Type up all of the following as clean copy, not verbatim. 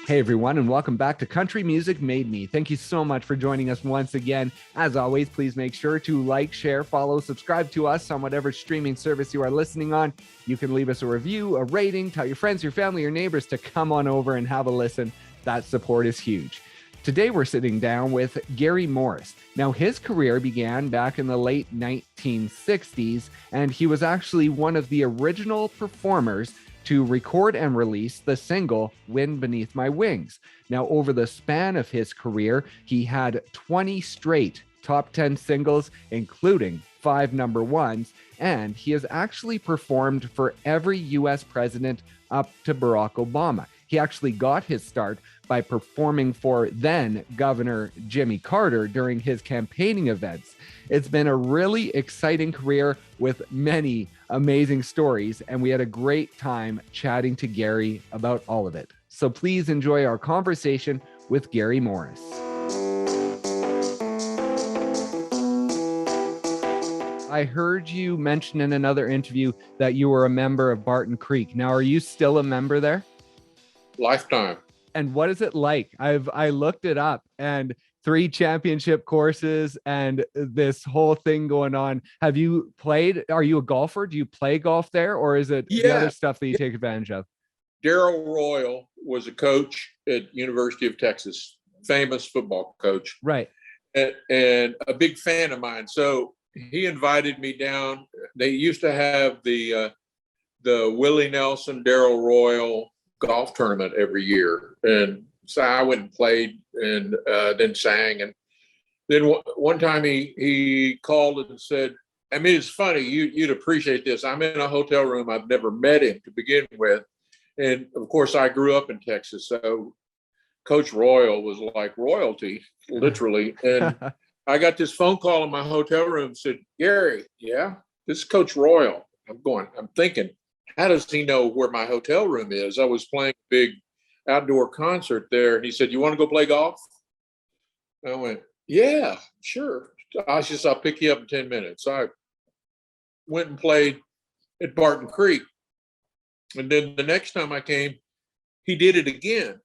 Hey everyone, and welcome back to Country Music Made Me. Thank you so much for joining us once again. As always, please make sure to like, share, follow, subscribe to us on whatever streaming service you are listening on. You can leave us a review, a rating, tell your friends, your family, your neighbors to come on over and have a listen. That support is huge. Today we're sitting down with Gary Morris. Now, his career began back in the late 1960s, and he was actually one of the original performers to record and release the single Wind Beneath My Wings. Now, over the span of his career, he had 20 straight top 10 singles, including 5 number ones, and he has actually performed for every US president up to Barack Obama. He actually got his start by performing for then Governor Jimmy Carter during his campaigning events. It's been a really exciting career with many amazing stories, and we had a great time chatting to Gary about all of it. So please enjoy our conversation with Gary Morris. I heard you mention in another interview that you were a member of Barton Creek. Now, are you still a member there? Lifetime. And what is it like? I looked it up, and 3 championship courses and this whole thing going on. Have you played? Are you a golfer? Do you play golf there, or is it the other stuff that you take advantage of? Darrell Royal was a coach at University of Texas, famous football coach. Right. And a big fan of mine. So he invited me down. They used to have the Willie Nelson, Darrell Royal golf tournament every year. And so I went and played and then sang. And then one time he called and said, I mean, it's funny, you'd appreciate this. I'm in a hotel room. I've never met him to begin with. And of course, I grew up in Texas. So Coach Royal was like royalty, literally. And I got this phone call in my hotel room, said, Gary, yeah, this is Coach Royal. I'm thinking, how does he know where my hotel room is? I was playing a big outdoor concert there. And he said, you want to go play golf? I went, yeah, sure. I'll pick you up in 10 minutes. So I went and played at Barton Creek. And then the next time I came, he did it again.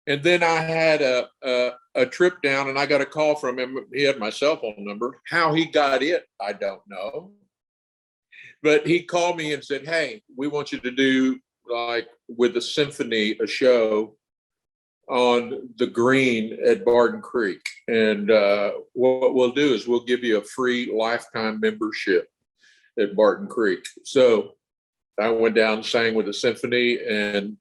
And then I had a trip down and I got a call from him. He had my cell phone number. How he got it, I don't know. But he called me and said, hey, we want you to do, like, with the symphony, a show on the green at Barton Creek. And what we'll do is we'll give you a free lifetime membership at Barton Creek. So I went down and sang with the symphony, and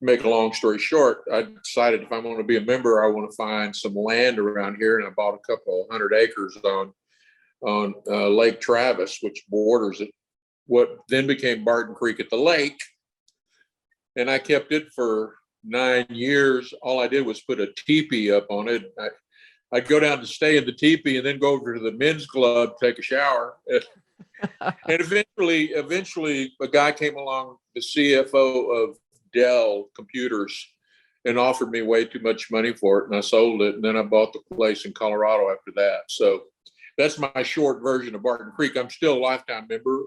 make a long story short, I decided if I'm going to be a member, I want to find some land around here. And I bought a couple 100 acres on Lake Travis, which borders it, what then became Barton Creek at the lake. And I kept it for 9 years. All I did was put a teepee up on it. I'd go down to stay in the teepee and then go over to the men's club, take a shower. And eventually a guy came along, the CFO of Dell Computers, and offered me way too much money for it. And I sold it. And then I bought the place in Colorado after that. So that's my short version of Barton Creek. I'm still a lifetime member.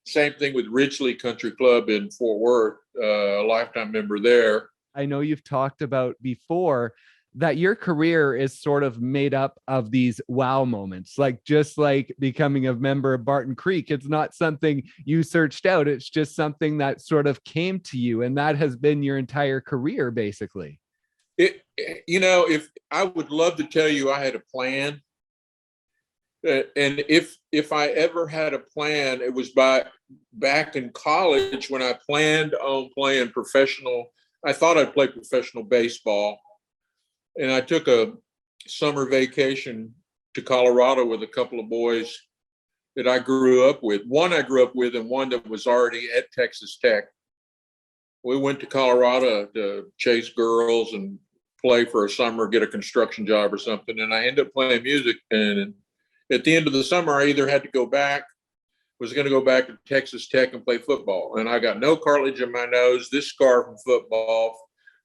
Same thing with Ridgely Country Club in Fort Worth, a lifetime member there. I know you've talked about before that your career is sort of made up of these wow moments, like just like becoming a member of Barton Creek. It's not something you searched out. It's just something that sort of came to you, and that has been your entire career, basically. If I would love to tell you I had a plan. And if I ever had a plan, it was back in college when I planned on playing professional. I thought I'd play professional baseball. And I took a summer vacation to Colorado with a couple of boys that I grew up with. One I grew up with and one that was already at Texas Tech. We went to Colorado to chase girls and play for a summer, get a construction job or something. And I ended up playing music. And at the end of the summer, I either had to was going to go back to Texas Tech and play football. And I got no cartilage in my nose, this scar from football,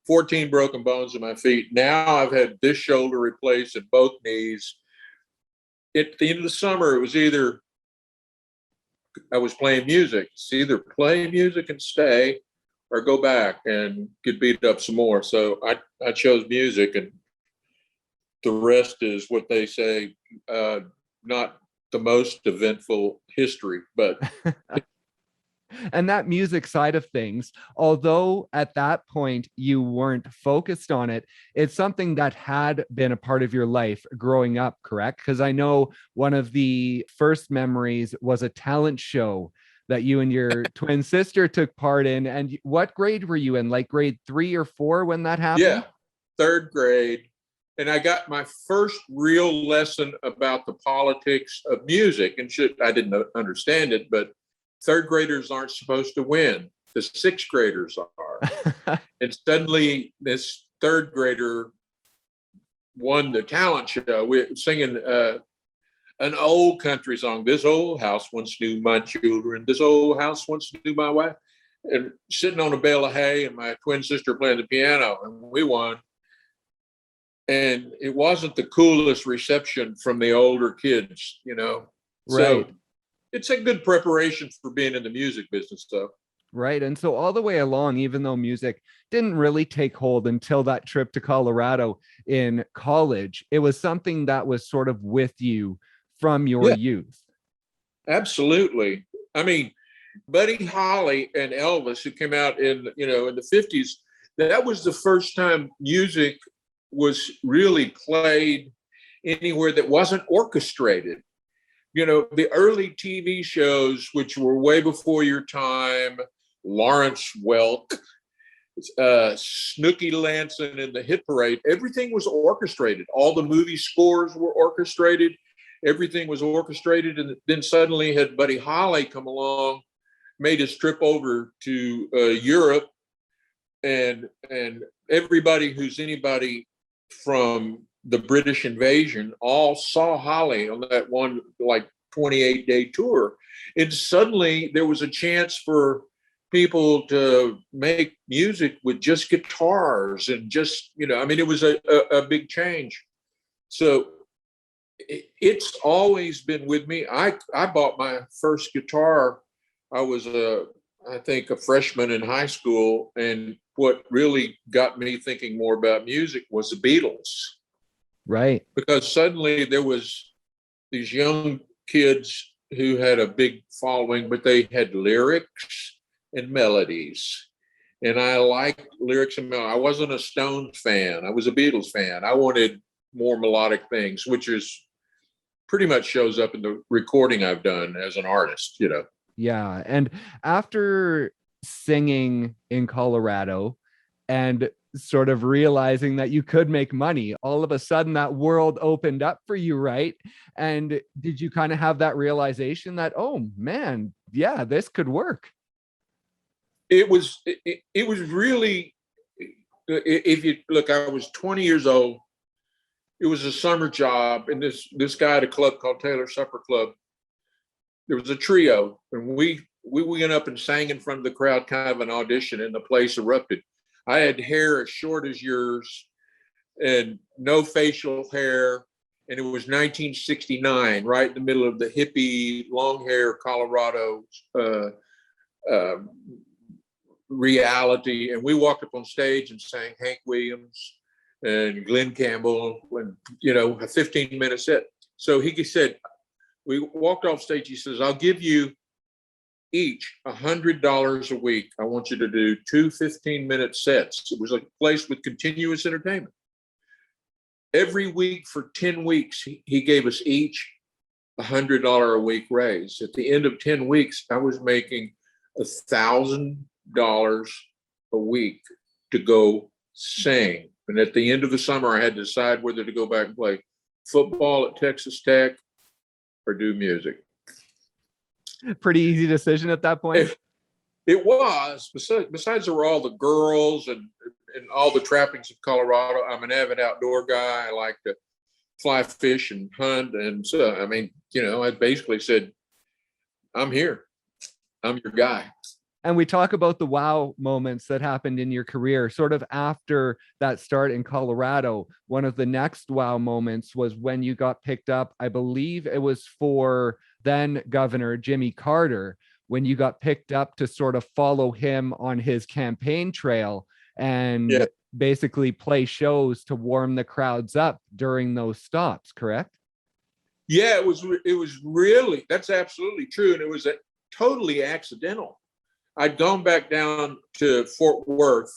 14 broken bones in my feet. Now I've had this shoulder replaced and both knees. At the end of the summer, it was either I was playing music. It's either play music and stay or go back and get beat up some more. So I chose music, and the rest is what they say, not the most eventful history, but And that music side of things, although at that point you weren't focused on it, it's something that had been a part of your life growing up, correct? Because I know one of the first memories was a talent show that you and your twin sister took part in. And what grade were you in? Like grade 3 or 4 when that happened? yeah, third grade. And I got my first real lesson about the politics of music. And I didn't understand it, but third graders aren't supposed to win. The sixth graders are. And suddenly this third grader won the talent show. We're singing an old country song. This old house once knew my children. This old house once knew my wife. And sitting on a bale of hay, and my twin sister playing the piano, and we won. And it wasn't the coolest reception from the older kids, you know. Right. So it's a good preparation for being in the music business, though. Right. And so all the way along, even though music didn't really take hold until that trip to Colorado in college, it was something that was sort of with you from your Yeah, youth. absolutely. I mean, Buddy Holly and Elvis, who came out in the 50s, that was the first time music was really played anywhere that wasn't orchestrated. You know, the early TV shows, which were way before your time, Lawrence Welk, Snooky Lanson in the Hit Parade, everything was orchestrated. All the movie scores were orchestrated. Everything was orchestrated. And then suddenly had Buddy Holly come along, made his trip over to Europe, and everybody who's anybody from the British invasion all saw Holly on that one like 28-day tour. And suddenly there was a chance for people to make music with just guitars and just, I mean, it was a big change. So it's always been with me. I bought my first guitar. I was I think a freshman in high school, and what really got me thinking more about music was the Beatles. Right. Because suddenly there was these young kids who had a big following, but they had lyrics and melodies. And I liked lyrics and melodies. I wasn't a Stones fan. I was a Beatles fan. I wanted more melodic things, which is pretty much shows up in the recording I've done as an artist, Yeah. And after singing in Colorado and sort of realizing that you could make money, all of a sudden that world opened up for you, right? And did you kind of have that realization that, oh man, yeah, this could work? It was really, if you look, I was 20 years old. It was a summer job, and this guy at a club called Taylor Supper Club, there was a trio, and we went up and sang in front of the crowd, kind of an audition, and the place erupted. I had hair as short as yours and no facial hair, and it was 1969, right in the middle of the hippie, long hair Colorado reality. And we walked up on stage and sang Hank Williams and Glenn Campbell, and a 15-minute set. So he said, we walked off stage. He says, I'll give you each $100 a week. I want you to do 2 15-minute sets. It was a place with continuous entertainment. Every week for 10 weeks, he gave us each $100 a week raise. At the end of 10 weeks, I was making $1,000 a week to go sing. And at the end of the summer, I had to decide whether to go back and play football at Texas Tech or do music. Pretty easy decision at that point. It was. Besides, there were all the girls and all the trappings of Colorado. I'm an avid outdoor guy. I like to fly, fish, and hunt. And so, I mean, I basically said, I'm here. I'm your guy. And we talk about the wow moments that happened in your career. Sort of after that start in Colorado, one of the next wow moments was when you got picked up. I believe it was for then Governor Jimmy Carter, when you got picked up to sort of follow him on his campaign trail and Yeah. basically play shows to warm the crowds up during those stops, correct? Yeah, it was really, that's absolutely true. And it was totally accidental. I'd gone back down to Fort Worth,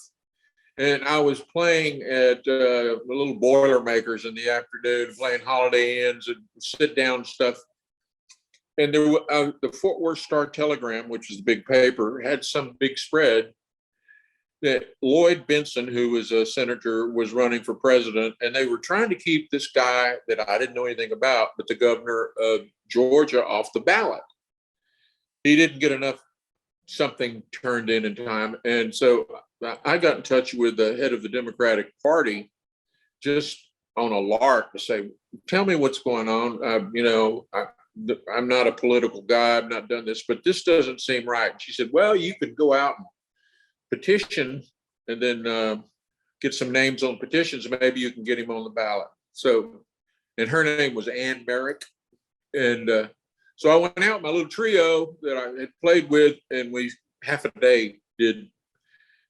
and I was playing at the little Boilermakers in the afternoon, playing Holiday Inns and sit down stuff. And there, the Fort Worth Star Telegram, which is the big paper, had some big spread that Lloyd Benson, who was a senator, was running for president, and they were trying to keep this guy that I didn't know anything about, but the governor of Georgia, off the ballot. He didn't get enough something turned in time. And so I got in touch with the head of the Democratic Party just on a lark to say, tell me what's going on. I'm not a political guy. I've not done this, but this doesn't seem right. And she said, well, you could go out and petition and then get some names on petitions. Maybe you can get him on the ballot. So, and her name was Ann Merrick. And so I went out, my little trio that I had played with, and we half a day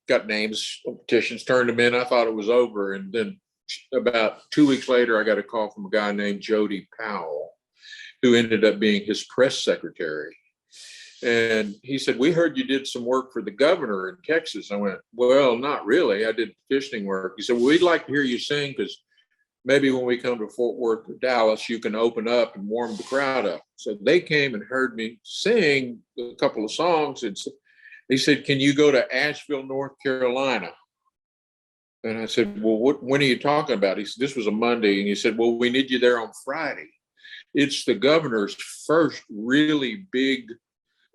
got names on petitions, turned them in. I thought it was over. And then about 2 weeks later, I got a call from a guy named Jody Powell, who ended up being his press secretary. And he said, we heard you did some work for the governor in Texas. I went, well, not really. I did petitioning work. He said, well, we'd like to hear you sing, because maybe when we come to Fort Worth or Dallas, you can open up and warm the crowd up. So they came and heard me sing a couple of songs. And he said, can you go to Asheville, North Carolina? And I said, well, when are you talking about? He said, this was a Monday. And he said, well, we need you there on Friday. It's the governor's first really big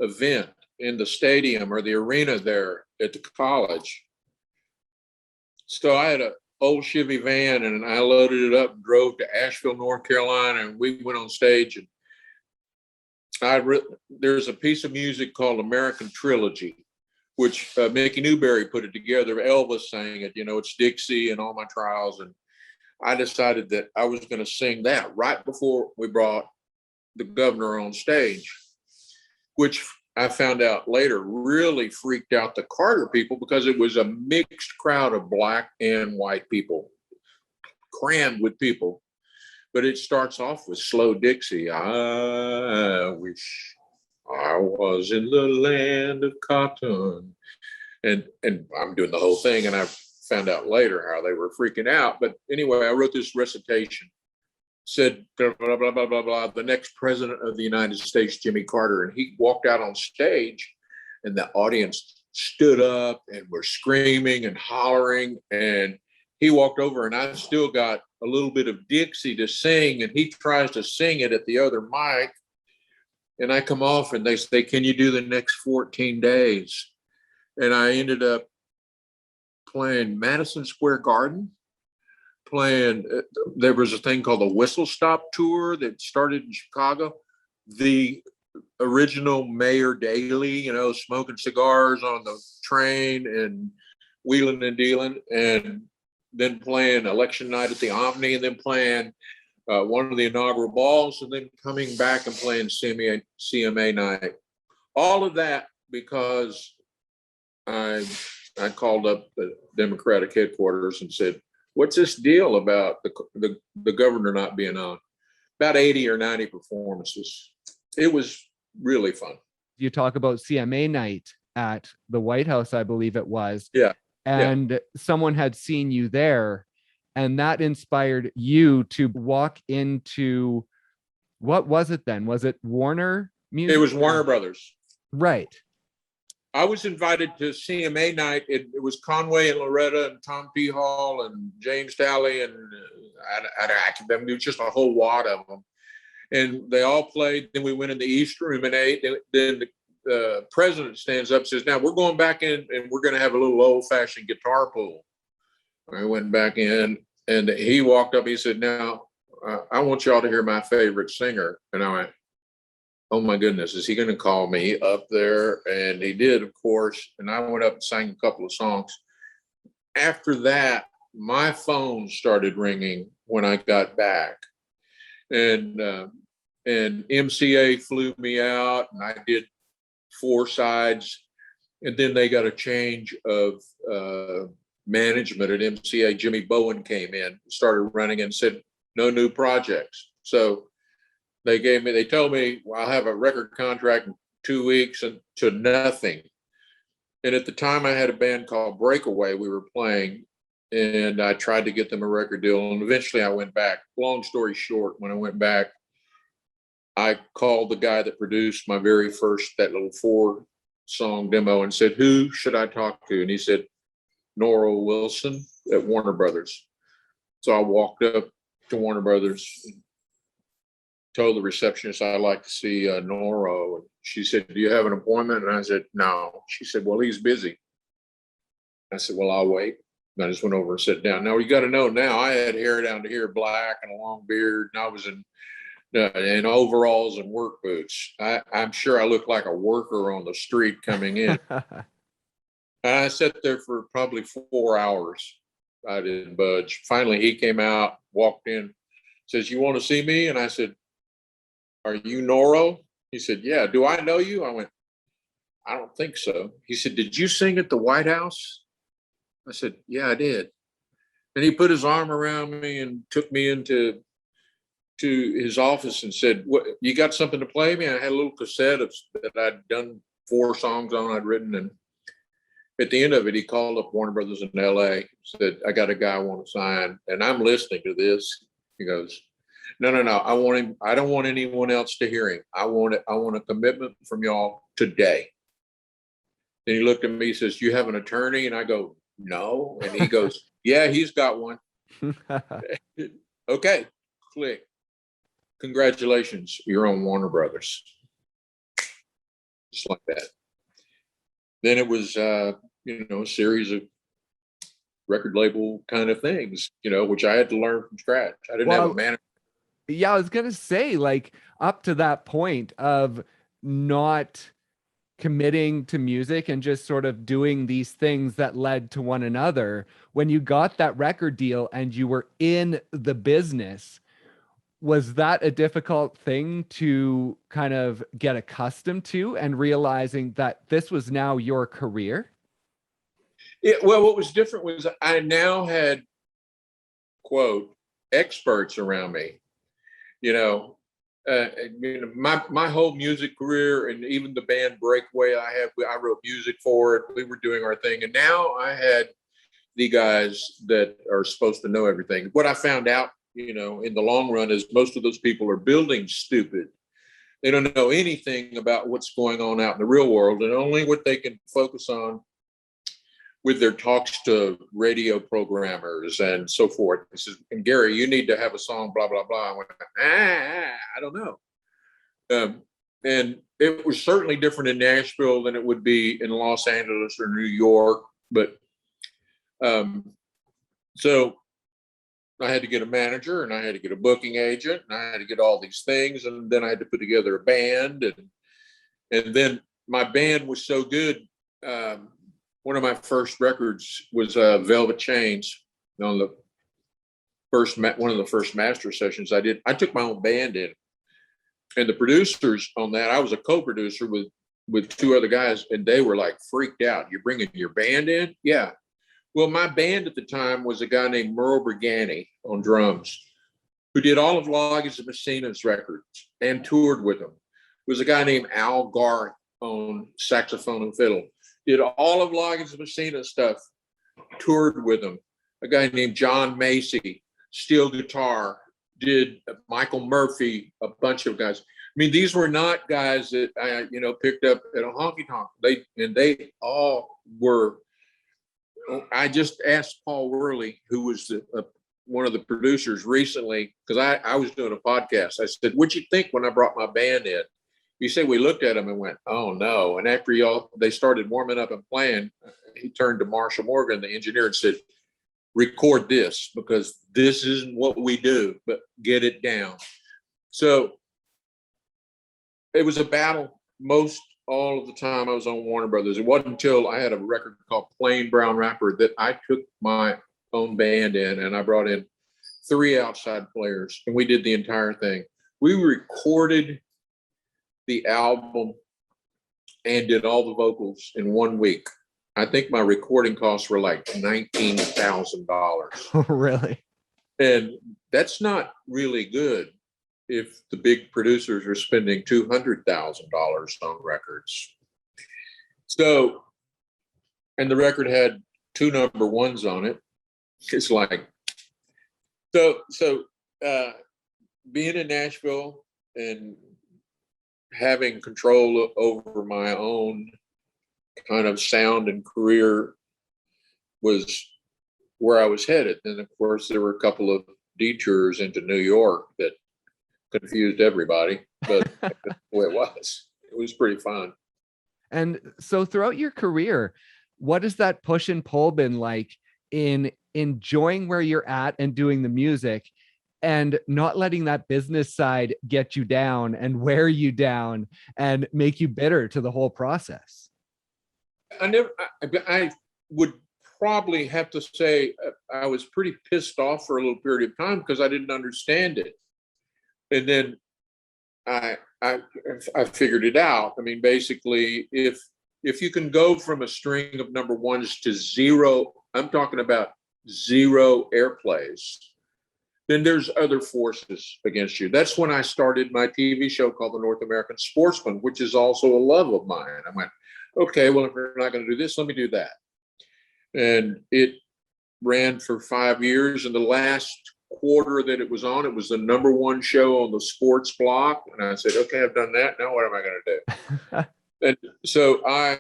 event in the stadium or the arena there at the college. So I had an old Chevy van, and I loaded it up and drove to Asheville, North Carolina, and we went on stage. And there's a piece of music called American Trilogy, which Mickey Newberry put it together. Elvis sang it, it's Dixie and All My Trials. And I decided that I was going to sing that right before we brought the governor on stage, which I found out later really freaked out the Carter people, because it was a mixed crowd of black and white people, crammed with people. But it starts off with Slow Dixie. I wish I was in the land of cotton. And I'm doing the whole thing, and I found out later how they were freaking out. But anyway, I wrote this recitation, said blah, blah, blah, blah, blah, blah, the next president of the United States, Jimmy Carter. And he walked out on stage, and the audience stood up and were screaming and hollering. And he walked over, and I've still got a little bit of Dixie to sing, and he tries to sing it at the other mic. And I come off, and they say, can you do the next 14 days? And I ended up playing Madison Square Garden, there was a thing called the Whistle Stop Tour that started in Chicago. The original Mayor Daley, smoking cigars on the train and wheeling and dealing, and then playing election night at the Omni, and then playing one of the inaugural balls, and then coming back and playing CMA night. All of that because I called up the Democratic headquarters and said, what's this deal about the governor not being on? About 80 or 90 performances. It was really fun. You talk about CMA night at the White House, I believe it was. Yeah. And someone had seen you there, and that inspired you to walk into, what was it then? Was it Warner Music? It was Warner Brothers. Right. I was invited to CMA night. It was Conway and Loretta and Tom P. Hall and James Talley, and it was just a whole wad of them. And they all played. Then we went in the East Room and ate. Then the president stands up and says, now we're going back in, and we're going to have a little old-fashioned guitar pool. I went back in, and he walked up. He said, now I want y'all to hear my favorite singer. And I went, oh my goodness, is he going to call me up there? And he did, of course. And I went up and sang a couple of songs. After that, my phone started ringing when I got back. And MCA flew me out, and I did 4 sides. And then they got a change of management at MCA. Jimmy Bowen came in, started running, and said, no new projects. So they told me, well, I'll have a record contract in 2 weeks and to nothing. And at the time I had a band called Breakaway we were playing, and I tried to get them a record deal. And eventually I went back. Long story short, when I went back, I called the guy that produced my very first, that little 4-song demo, and said, who should I talk to? And he said, Nora Wilson at Warner Brothers. So I walked up to Warner Brothers, told the receptionist I'd like to see Nora. And she said, do you have an appointment? And I said, no. She said, well, he's busy. I said, well, I'll wait. And I just went over and sat down. Now, you got to know now, I had hair down to here, black, and a long beard, and I was in overalls and work boots. I'm sure I looked like a worker on the street coming in. And I sat there for probably 4 hours. I didn't budge. Finally, he came out, walked in, says, you want to see me? And I said, are you Noro? He said, yeah. Do I know you? I went, I don't think so. He said, did you sing at the White House? I said, yeah, I did. And he put his arm around me and took me into his office and said, what, you got something to play me? I had a little cassette that I'd done 4 songs on, I'd written. And at the end of it, he called up Warner Brothers in LA, said, I got a guy I want to sign. And I'm listening to this. He goes, no, I want him. I don't want anyone else to hear him. I want a commitment from y'all today. Then he looked at me, he says, you have an attorney? And I go, no. And he goes, yeah, he's got one. Okay, click. Congratulations, you're on Warner Brothers. Just like that. Then it was, a series of record label kind of things, which I had to learn from scratch. I didn't have a manager. Yeah, I was going to say, like, up to that point of not committing to music and just sort of doing these things that led to one another, when you got that record deal and you were in the business, was that a difficult thing to kind of get accustomed to, and realizing that this was now your career? Well, what was different was I now had, quote, experts around me. My whole music career, and even the band Breakaway I wrote music for it. We were doing our thing. And now I had the guys that are supposed to know everything. What I found out, in the long run, is most of those people are building stupid. They don't know anything about what's going on out in the real world, and only what they can focus on with their talks to radio programmers and so forth. He says, and Gary, you need to have a song, blah, blah, blah. I went, I don't know. And it was certainly different in Nashville than it would be in Los Angeles or New York. But so I had to get a manager, and I had to get a booking agent, and I had to get all these things. And then I had to put together a band. And then my band was so good. One of my first records was Velvet Chains. On the one of the first master sessions I did, I took my own band in, and the producers on that, I was a co-producer with 2 other guys, and they were like freaked out. You're bringing your band in? Yeah. Well, my band at the time was a guy named Merle Brigani on drums, who did all of Loggins and Messina's records and toured with them. There was a guy named Al Garth on saxophone and fiddle. Did all of Loggins and Messina stuff, toured with them. A guy named John Macy, steel guitar, did Michael Murphy, a bunch of guys. I mean, these were not guys that I, picked up at a honky tonk. They all were. I just asked Paul Worley, who was one of the producers recently, because I was doing a podcast. I said, what'd you think when I brought my band in? He said, we looked at him and went, oh no. And after they started warming up and playing, he turned to Marshall Morgan, the engineer, and said, record this, because this isn't what we do, but get it down. So it was a battle most all of the time I was on Warner Brothers. It wasn't until I had a record called Plain Brown Rapper that I took my own band in, and I brought in 3 outside players, and we did the entire thing. We recorded the album and did all the vocals in 1 week. I think my recording costs were like $19,000. Really? And that's not really good if the big producers are spending $200,000 on records. So, and the record had 2 number ones on it. It's like, being in Nashville and having control over my own kind of sound and career was where I was headed. And of course, there were a couple of detours into New York that confused everybody, but that's the way it was. It was pretty fun. And so throughout your career, what has that push and pull been like in enjoying where you're at and doing the music and not letting that business side get you down and wear you down and make you bitter to the whole process? I would probably have to say I was pretty pissed off for a little period of time because I didn't understand it. And then I figured it out. I mean, basically, if you can go from a string of number ones to 0, I'm talking about 0 airplays, then there's other forces against you. That's when I started my TV show called The North American Sportsman, which is also a love of mine. I went, okay, well, if we're not going to do this, let me do that. And it ran for 5 years. And the last quarter that it was on, it was the number 1 show on the sports block. And I said, okay, I've done that. Now what am I going to do? And so I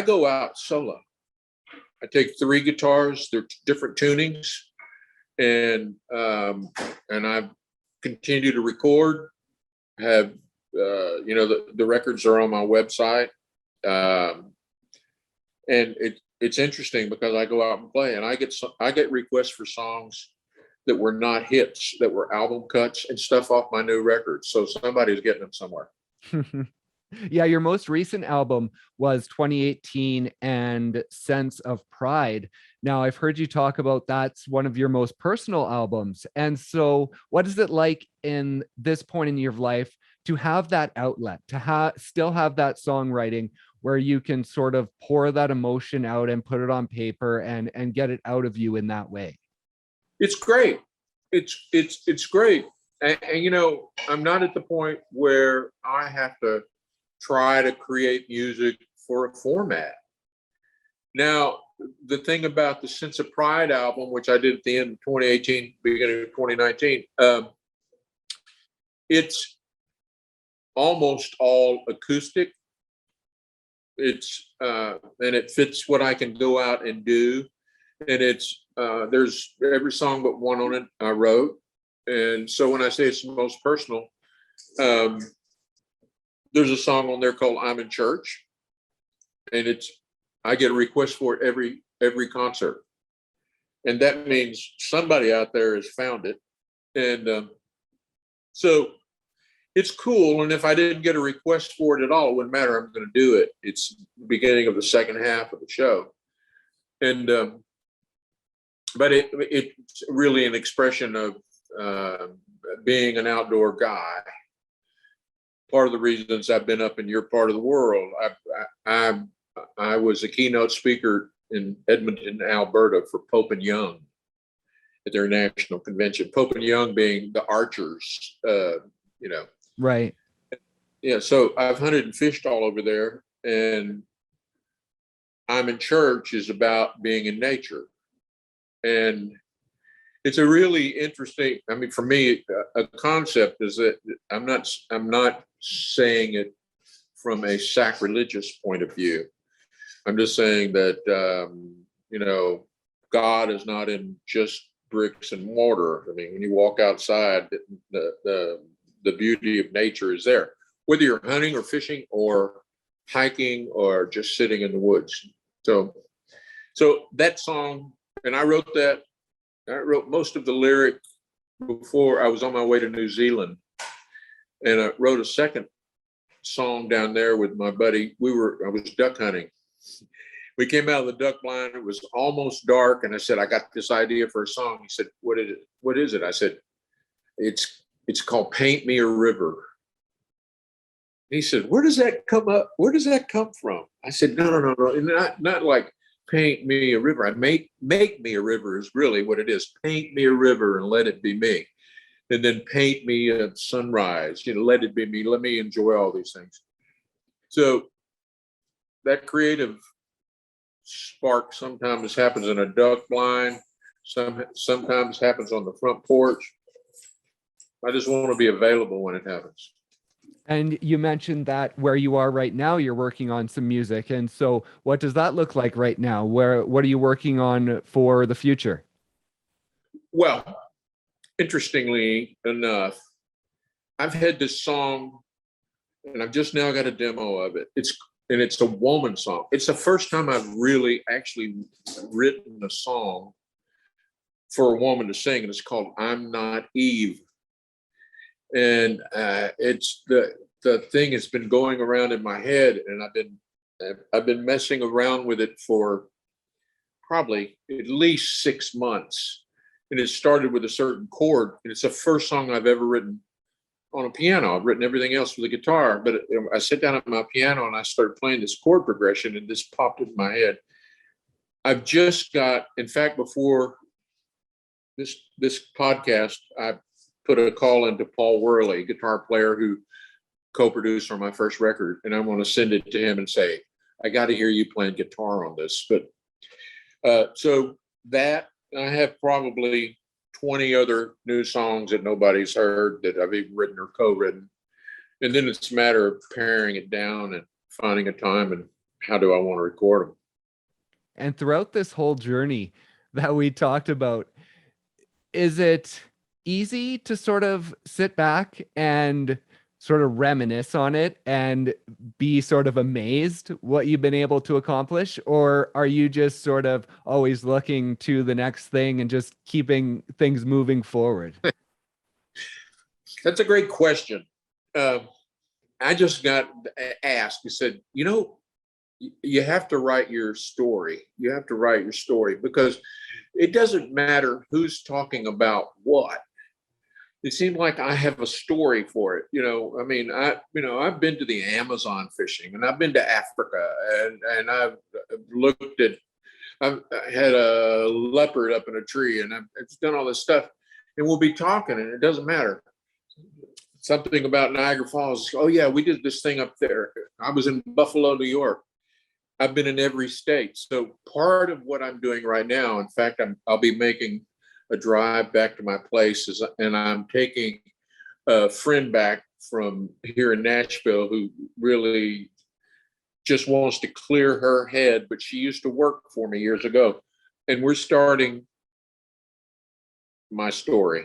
go out solo. I take 3 guitars, they're different tunings, and I continue to record. Have the records are on my website, and it's interesting because I go out and play, and I get requests for songs that were not hits, that were album cuts and stuff off my new records. So somebody's getting them somewhere. Yeah, your most recent album was 2018 and Sense of Pride. Now, I've heard you talk about that's one of your most personal albums. And so what is it like in this point in your life to have that outlet, to still have that songwriting where you can sort of pour that emotion out and put it on paper and get it out of you in that way? It's great. It's great. And I'm not at the point where I have to try to create music for a format. Now, the thing about the Sense of Pride album, which I did at the end of 2018, beginning of 2019, it's almost all acoustic. It's and it fits what I can go out and do. And it's there's every song but one on it I wrote. And so when I say it's the most personal, there's a song on there called I'm in Church, and I get a request for it every concert. And that means somebody out there has found it. And so it's cool. And if I didn't get a request for it at all, it wouldn't matter. I'm going to do it. It's the beginning of the second half of the show. And but it's really an expression of being an outdoor guy. Part of the reasons I've been up in your part of the world, I was a keynote speaker in Edmonton, Alberta for Pope and Young at their national convention. Pope and Young being the archers, Right. Yeah, so I've hunted and fished all over there, and I'm in Church is about being in nature. And it's a really interesting, I mean, for me, a concept is that I'm not saying it from a sacrilegious point of view. I'm just saying that, God is not in just bricks and mortar. I mean, when you walk outside, the beauty of nature is there, whether you're hunting or fishing or hiking or just sitting in the woods. So that song, and I wrote most of the lyric before I was on my way to New Zealand, and I wrote a second song down there with my buddy. I was duck hunting. We came out of the duck blind. It was almost dark, and I said, I got this idea for a song. He said, what is it? I said, it's called Paint Me a River. He said, "Where does that come up? Where does that come from?" I said, No. And not like paint me a river. I make me a river is really what it is. Paint me a river and let it be me. And then paint me a sunrise. Let it be me. Let me enjoy all these things. So that creative spark sometimes happens in a duck blind. Sometimes happens on the front porch. I just want to be available when it happens. And you mentioned that where you are right now, you're working on some music. And so what does that look like right now? What are you working on for the future? Well, interestingly enough, I've had this song and I've just now got a demo of it. It's a woman song. It's the first time I've really actually written a song for a woman to sing, and it's called "I'm Not Eve." And it's the thing has been going around in my head, and I've been messing around with it for probably at least 6 months. And it started with a certain chord, and it's the first song I've ever written on a piano. I've written everything else with a guitar, but I sit down at my piano and I start playing this chord progression, and this popped into my head. I've just got, in fact, before this podcast, I put a call into Paul Worley, guitar player who co-produced on my first record, and I want to send it to him and say, I got to hear you playing guitar on this. But so that I have probably 20 other new songs that nobody's heard that I've even written or co-written. And then it's a matter of paring it down and finding a time and how do I want to record them. And throughout this whole journey that we talked about, is it easy to sort of sit back and sort of reminisce on it and be sort of amazed what you've been able to accomplish? Or are you just sort of always looking to the next thing and just keeping things moving forward? That's a great question. I just got asked, you said, you have to write your story. You have to write your story because it doesn't matter who's talking about what. It seemed like I have a story for it. I've been to the Amazon fishing, and I've been to Africa, and I've looked at, I had a leopard up in a tree, and I've done all this stuff, and we'll be talking, and it doesn't matter. Something about Niagara Falls. Oh yeah, we did this thing up there. I was in Buffalo, New York. I've been in every state. So part of what I'm doing right now, in fact, I'll be making a drive back to my place, and I'm taking a friend back from here in Nashville who really just wants to clear her head, but she used to work for me years ago. And we're starting my story,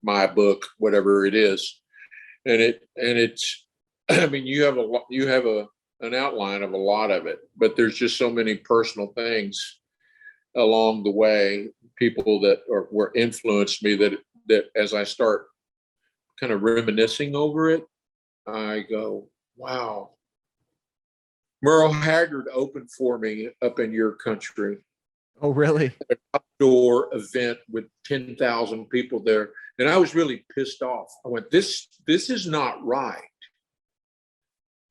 my book, whatever it is. And it's, I mean, you have an outline of a lot of it, but there's just so many personal things along the way, people that were influenced me that as I start kind of reminiscing over it, I go, wow. Merle Haggard opened for me up in your country. Oh, really? An outdoor event with 10,000 people there. And I was really pissed off. I went, this is not right.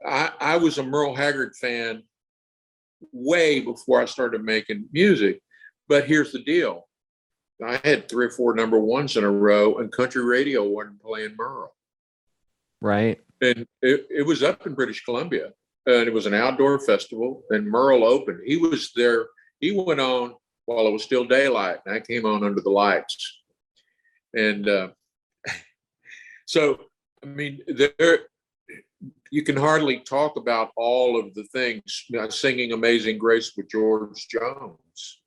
I was a Merle Haggard fan way before I started making music. But here's the deal. I had 3 or 4 number ones in a row, and country radio wasn't playing Merle. Right. And it was up in British Columbia, and it was an outdoor festival, and Merle opened. He was there. He went on while it was still daylight, and I came on under the lights. And so, I mean, you can hardly talk about all of the things. Singing Amazing Grace with George Jones,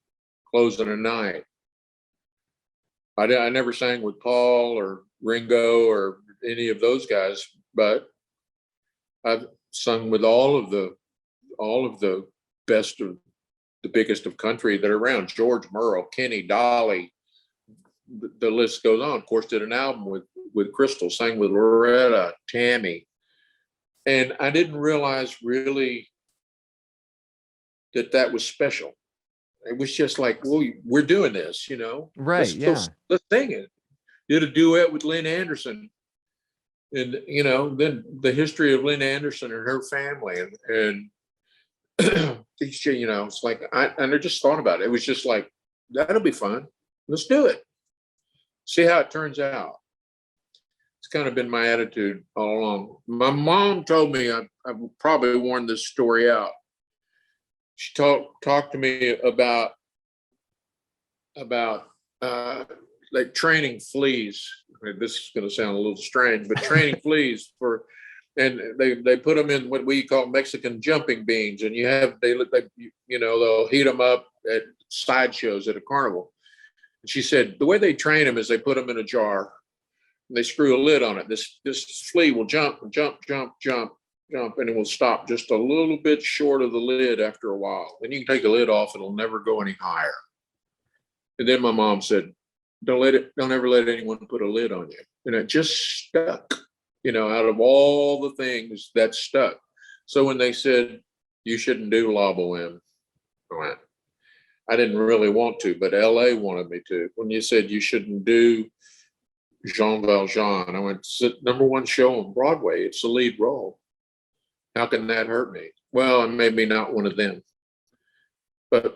Closing a Night. I never sang with Paul or Ringo or any of those guys, but I've sung with all of the best of the biggest of country that are around. George, Merle, Kenny, Dolly, the list goes on. Of course, did an album with Crystal, sang with Loretta, Tammy. And I didn't realize really that was special. It was just like, well, we're doing this, Right. Let's sing it. Did a duet with Lynn Anderson And, then the history of Lynn Anderson and her family and it's like, I just thought about it. It was just like, that'll be fun. Let's do it. See how it turns out. It's kind of been my attitude all along. My mom told me, I've probably worn this story out. She talked to me about like training fleas. This is going to sound a little strange, but training fleas and they put them in what we call Mexican jumping beans, and they'll heat them up at sideshows at a carnival. And she said the way they train them is they put them in a jar, and they screw a lid on it. This flea will jump, and it will stop just a little bit short of the lid after a while. Then you can take the lid off; it'll never go any higher. And then my mom said, don't ever let anyone put a lid on you. And it just stuck, out of all the things that stuck. So when they said, you shouldn't do La Boheme, I didn't really want to, but LA wanted me to. When you said you shouldn't do Jean Valjean, I went, it's number one show on Broadway. It's the lead role. How can that hurt me? Well, it made me not one of them. But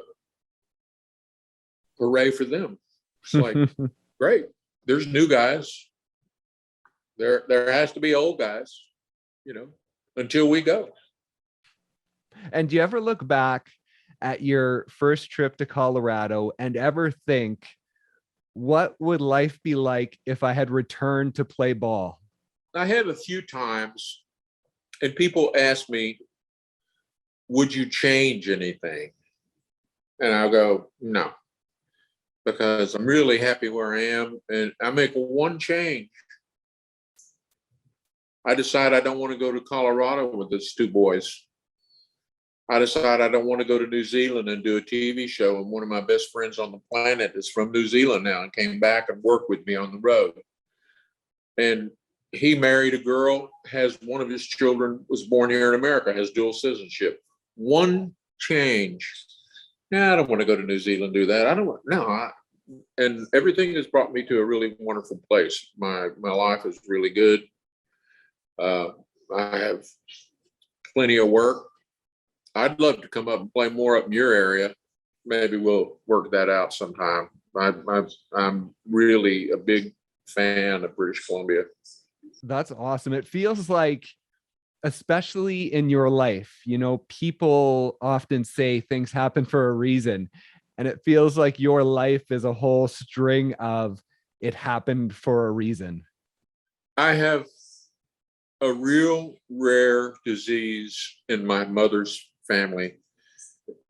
hooray for them. It's like, great. There's new guys. There has to be old guys, until we go. And do you ever look back at your first trip to Colorado and ever think, what would life be like if I had returned to play ball? I have a few times, and people ask me, would you change anything? And I'll go, no. Because I'm really happy where I am, and I make one change. I decide I don't want to go to Colorado with these two boys. I decide I don't want to go to New Zealand and do a TV show, and one of my best friends on the planet is from New Zealand now and came back and worked with me on the road. And he married a girl, has one of his children was born here in America, has dual citizenship. One change. I don't want to go to New Zealand, do that. And everything has brought me to a really wonderful place. My life is really good. I have plenty of work. I'd love to come up and play more up in your area. Maybe we'll work that out sometime. I'm really a big fan of British Columbia. That's awesome. It feels like, especially in your life, people often say things happen for a reason. And it feels like your life is a whole string of it happened for a reason. I have a real rare disease in my mother's family.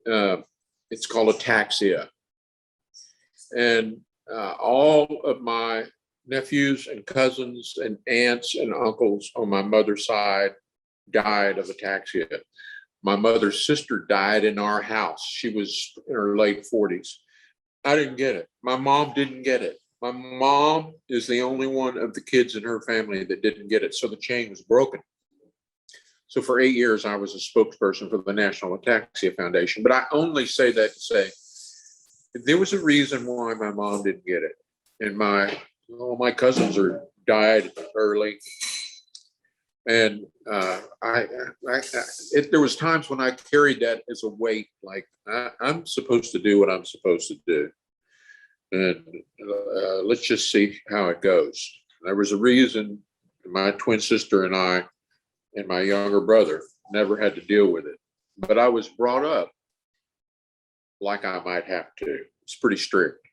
It's called ataxia. And all of my nephews and cousins and aunts and uncles on my mother's side died of ataxia. My mother's sister died in our house. She was in her late 40s. I didn't get it. My mom didn't get it. My mom is the only one of the kids in her family that didn't get it. So the chain was broken. So for 8 years, I was a spokesperson for the National Ataxia Foundation. But I only say that to say there was a reason why my mom didn't get it. And all my cousins died early. And there was times when I carried that as a weight, like I'm supposed to do what I'm supposed to do. And let's just see how it goes. There was a reason my twin sister and I and my younger brother never had to deal with it. But I was brought up like I might have to. It's pretty strict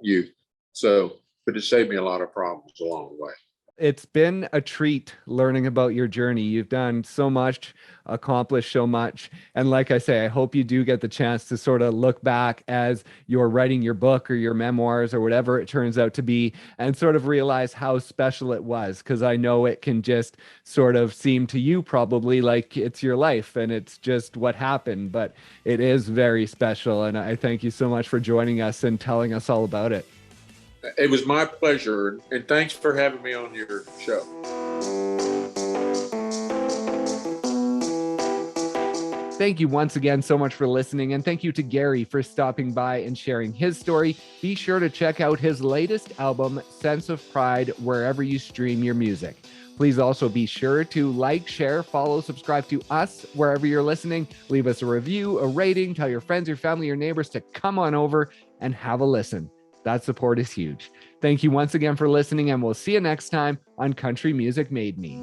youth. So, but it saved me a lot of problems along the way. It's been a treat learning about your journey. You've done so much, accomplished so much. And like I say, I hope you do get the chance to sort of look back as you're writing your book or your memoirs or whatever it turns out to be and sort of realize how special it was. Because I know it can just sort of seem to you probably like it's your life and it's just what happened, but it is very special. And I thank you so much for joining us and telling us all about it. It was my pleasure, and thanks for having me on your show. Thank you once again so much for listening, and thank you to Gary for stopping by and sharing his story. Be sure to check out his latest album, Sense of Pride, wherever you stream your music. Please also be sure to like, share, follow, subscribe to us wherever you're listening. Leave us a review, a rating, tell your friends, your family, your neighbors to come on over and have a listen. That support is huge. Thank you once again for listening, and we'll see you next time on Country Music Made Me.